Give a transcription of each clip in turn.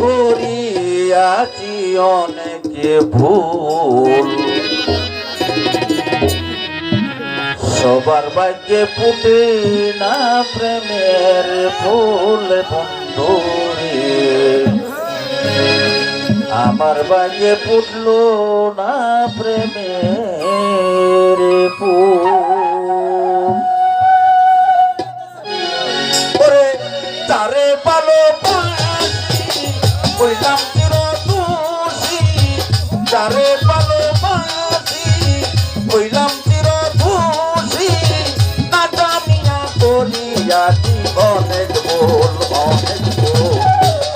করিয়াছি অনেকে ভুল, সবার ভাগ্যে ফুটে না প্রেমের ফুল বন্ধুরে। আমার ভাগ্যে ফুটলো না প্রেমের ফুল। ওরে তারে পালো পাশি কইলাম চির দোষী, তারে পালো পাশি কইলাম চির দোষী, না জানিয়া করিয়াছি অনেক ভুল অনেক ভুল।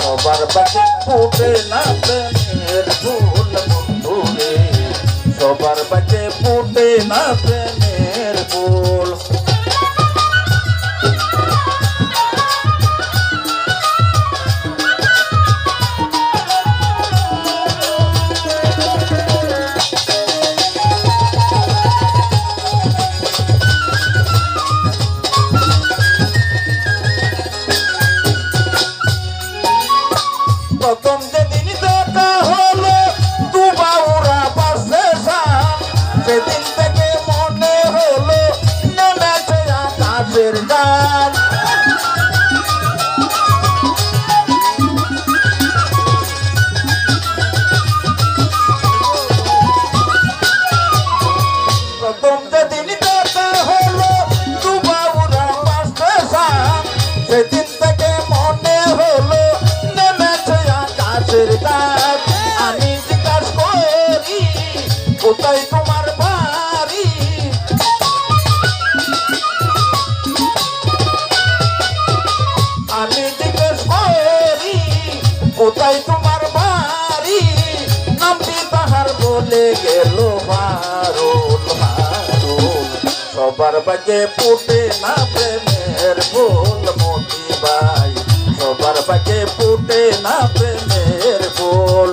সবার বাকি ফুটে না প্রেমের ফুল বন্ধুরে, সবার বাকি ফুটে না প্রেমের ফুল। প্রথম যেদিন দেখা হলো দুবাউরা পাশে সাম, সেদিন থেকে মনে হলো নেমেছে আকাশের গান। প্রথম যেদিন দেখা হলো দুবাউরা পাশে সাম, সেদিন থেকে মনে হলো আমি জিজ্ঞাসা করি কোথায় তোমার বাড়ি, আমি জিজ্ঞাসা করি কোথায় তোমার বাড়ি, নামটি তাহার বলে গেল হারুন হারুন। সবার বাগে ফুটে না প্রেমের ফুল মতি ভাই, সবার বাগে ফুটে না প্রেমের ফুল।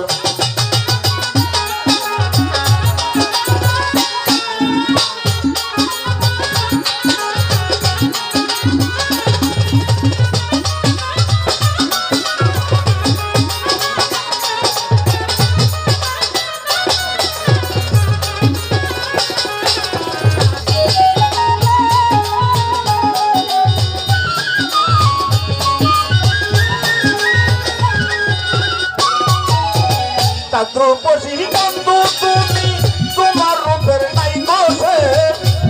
দ্রৌপদী বন্ধু তুমি তোমার রূপের নাই গোসে,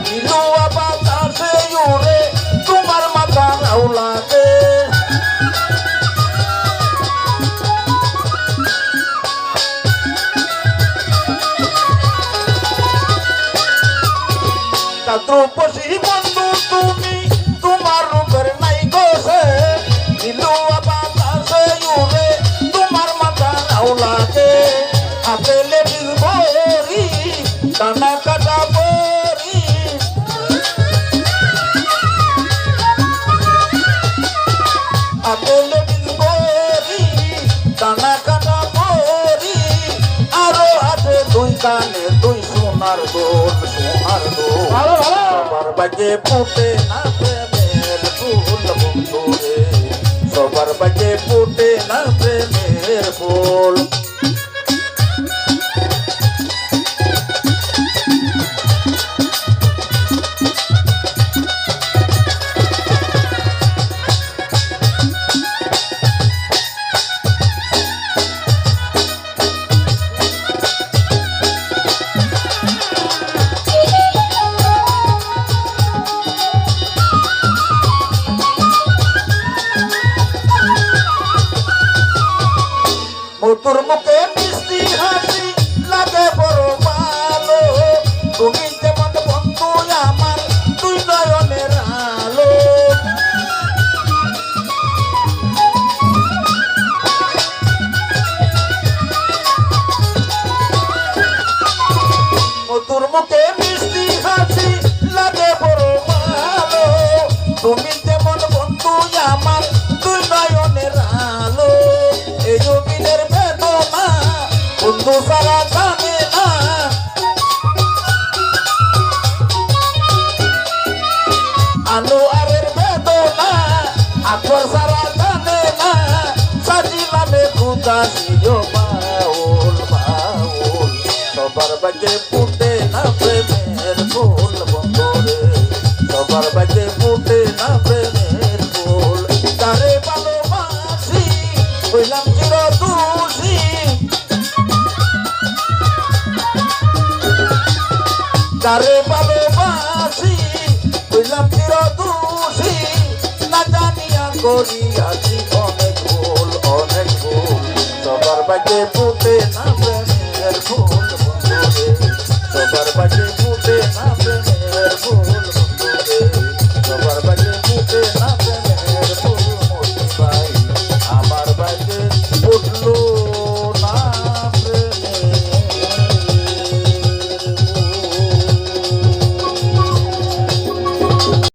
নীলুয়া বাতাসে উড়ে তোমার মাথা রাউলাতে। দ্রৌপদী বন্ধু তুমি তোমার রূপের নাই গোসে, নীলুয়া বাতাসে উড়ে তোমার মাথা রাউলাতে। আপেলে বরি টানা কাটা বরি, আপেলে বরি টানা কাটা বরি, আরো আছে দুই কানে দুই সোনার দোল সোনার দোল। সবার বাগে ফুটে না প্রেমের ফুল বন্ধুরে, সবার বাগে ফুটে না প্রেমের ফুল। তোর মুখে মিষ্টি হাসি লাগে বড় ভালো, তুমি যেমন বন্ধু আমার তুই নয়নের আলো। তোর মুখে মিষ্টি হাসি লাগে বড় ভালো, তুমি যেমন বন্ধু আমার তুই নয়নের আলো। এই জমিনের বেদনা বন্ধু সারা জানে না, আলো আরের বেদনা আকবর সারা জানে না, সাজিলামে খুদ জানিও বাউল বাউল সবার বাজে ফুটে না প্রেমের ফুল বন্ধুরে সবার বাজে ফুটে না প্রেমের ফুল তারে ভালোবাসি হইলাম চির দোষী তারে ভালোবাসি হইলাম চির দোষী না জানিয়া করিয়াছি অনেক ভুল সবার বাজে ফুটে না প্রেমের ফুল বন্ধুরে সবার বাজে